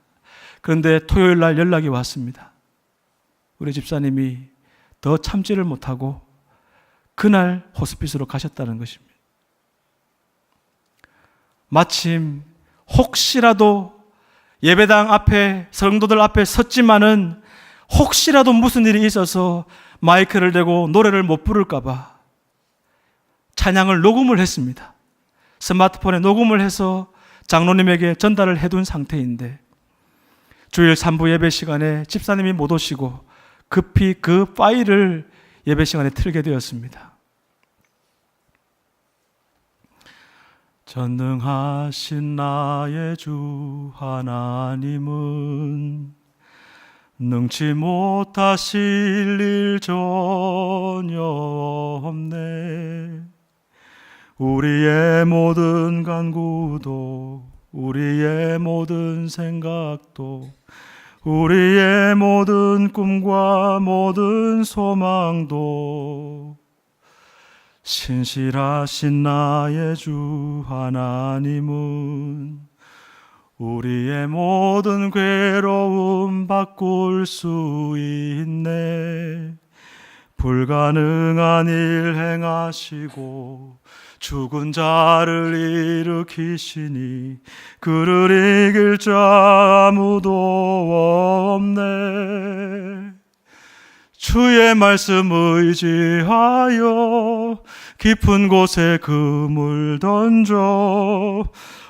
그런데 토요일 날 연락이 왔습니다. 우리 집사님이 더 참지를 못하고 그날 호스피스로 가셨다는 것입니다. 마침 혹시라도 예배당 앞에 성도들 앞에 섰지만은 혹시라도 무슨 일이 있어서 마이크를 대고 노래를 못 부를까 봐 찬양을 녹음을 했습니다. 스마트폰에 녹음을 해서 장로님에게 전달을 해둔 상태인데 주일 3부 예배 시간에 집사님이 못 오시고 급히 그 파일을 예배 시간에 틀게 되었습니다. 전능하신 나의 주 하나님은 능치 못하실 일 전혀 없네. 우리의 모든 간구도, 우리의 모든 생각도, 우리의 모든 꿈과 모든 소망도 신실하신 나의 주 하나님은 우리의 모든 괴로움 바꿀 수 있네. 불가능한 일 행하시고 죽은 자를 일으키시니 그를 이길 자 아무도 없네. 주의 말씀 의지하여 깊은 곳에 그물 던져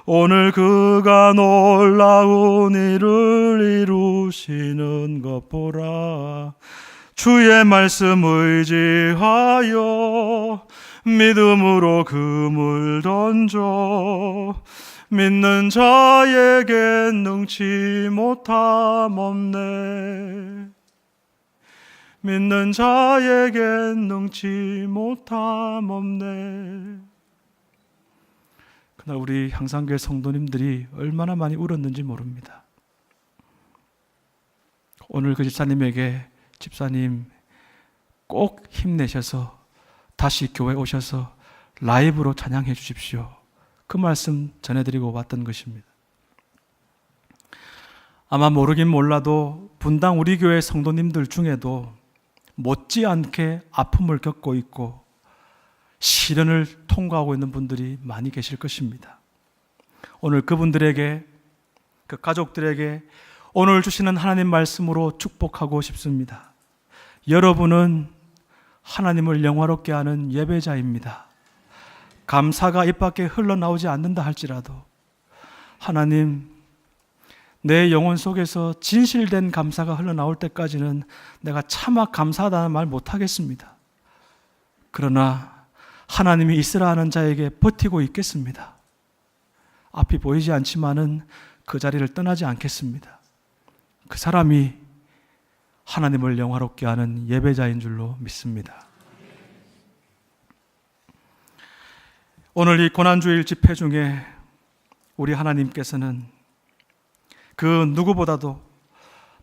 오늘 그가 놀라운 일을 이루시는 것 보라. 주의 말씀 의지하여 믿음으로 그물 던져 믿는 자에게 능치 못함 없네. 믿는 자에게 능치 못함 없네. 그날 우리 향상교회 성도님들이 얼마나 많이 울었는지 모릅니다. 오늘 그 집사님에게 집사님 꼭 힘내셔서 다시 교회 오셔서 라이브로 찬양해 주십시오. 그 말씀 전해드리고 왔던 것입니다. 아마 모르긴 몰라도 분당 우리 교회 성도님들 중에도 못지않게 아픔을 겪고 있고 시련을 통과하고 있는 분들이 많이 계실 것입니다. 오늘 그분들에게, 그 가족들에게 오늘 주시는 하나님 말씀으로 축복하고 싶습니다. 여러분은 하나님을 영화롭게 하는 예배자입니다. 감사가 입 밖에 흘러나오지 않는다 할지라도 하나님, 내 영혼 속에서 진실된 감사가 흘러나올 때까지는 내가 차마 감사하다는 말 못하겠습니다. 그러나 하나님이 있으라 하는 자에게 버티고 있겠습니다. 앞이 보이지 않지만은 그 자리를 떠나지 않겠습니다. 그 사람이 하나님을 영화롭게 하는 예배자인 줄로 믿습니다. 오늘 이 고난주일 집회 중에 우리 하나님께서는 그 누구보다도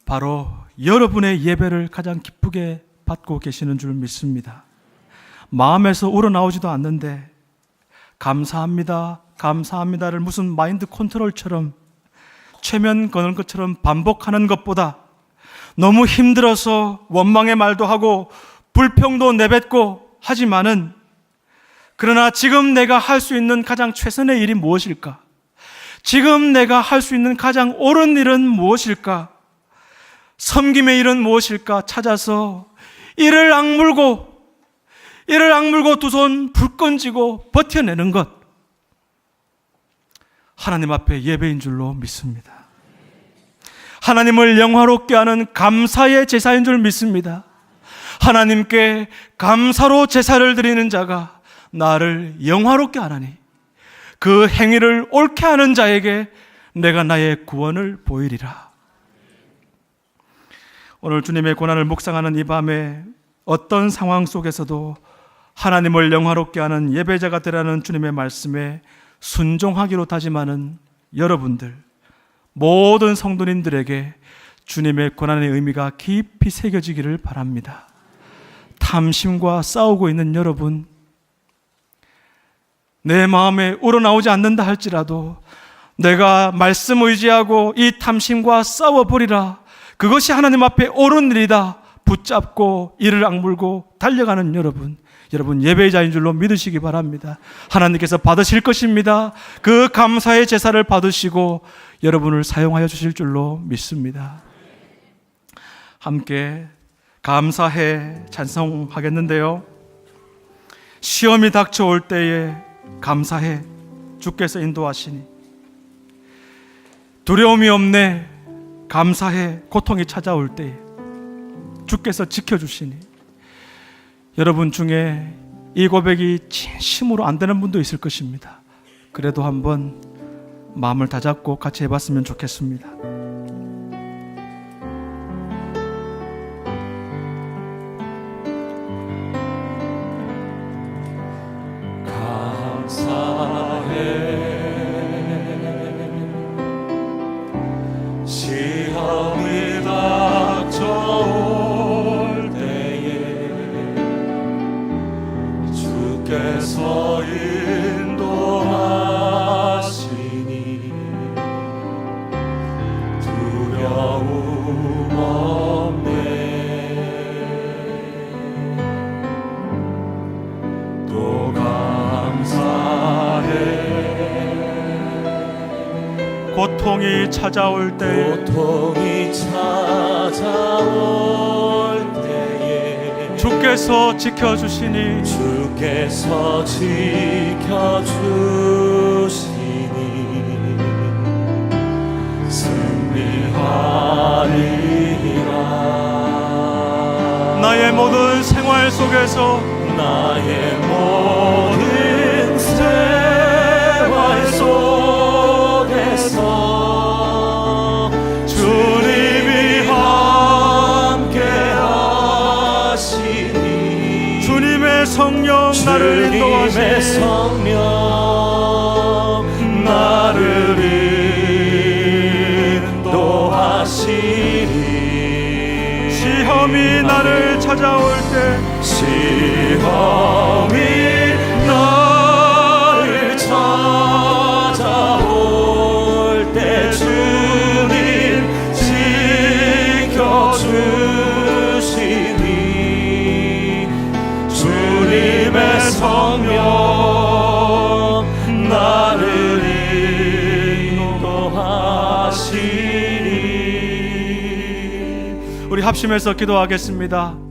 바로 여러분의 예배를 가장 기쁘게 받고 계시는 줄 믿습니다. 마음에서 우러나오지도 않는데 감사합니다, 감사합니다를 무슨 마인드 컨트롤처럼 최면 거는 것처럼 반복하는 것보다 너무 힘들어서 원망의 말도 하고 불평도 내뱉고 하지만은 그러나 지금 내가 할 수 있는 가장 최선의 일이 무엇일까? 지금 내가 할 수 있는 가장 옳은 일은 무엇일까? 섬김의 일은 무엇일까? 찾아서 이를 악물고 두 손 불 끈지고 버텨내는 것, 하나님 앞에 예배인 줄로 믿습니다. 하나님을 영화롭게 하는 감사의 제사인 줄 믿습니다. 하나님께 감사로 제사를 드리는 자가 나를 영화롭게 하나니 그 행위를 옳게 하는 자에게 내가 나의 구원을 보이리라. 오늘 주님의 고난을 묵상하는 이 밤에 어떤 상황 속에서도 하나님을 영화롭게 하는 예배자가 되라는 주님의 말씀에 순종하기로 다짐하는 여러분들, 모든 성도님들에게 주님의 고난의 의미가 깊이 새겨지기를 바랍니다. 탐심과 싸우고 있는 여러분, 내 마음에 우러나오지 않는다 할지라도 내가 말씀 의지하고 이 탐심과 싸워버리라, 그것이 하나님 앞에 옳은 일이다 붙잡고 이를 악물고 달려가는 여러분 예배자인 줄로 믿으시기 바랍니다. 하나님께서 받으실 것입니다. 그 감사의 제사를 받으시고 여러분을 사용하여 주실 줄로 믿습니다. 함께 감사해 찬송하겠는데요, 시험이 닥쳐올 때에 감사해 주께서 인도하시니, 두려움이 없네 감사해 고통이 찾아올 때에 주께서 지켜주시니. 여러분 중에 이 고백이 진심으로 안 되는 분도 있을 것입니다. 그래도 한번 마음을 다잡고 같이 해봤으면 좋겠습니다. 시험이 닥쳐올 때에 주께서 인도하시니 두려움 없네. 또 감사해. 고통이 찾아올 때, 고통이 찾아올 때에 주께서 지켜주시니 주께서 지켜주시니 승리하리라. 나의 모든 생활 속에서 나의 모든 생활 속에서 주님이 함께 하시니 주님의 성령 나를 주님의 인도하시니 성령 나를 인도하시니 시험이 나를 찾아올 때 시험이 나를 찾아올 때 주님 지켜주시니 주님의 성령 나를 인도하시니. 우리 합심해서 기도하겠습니다.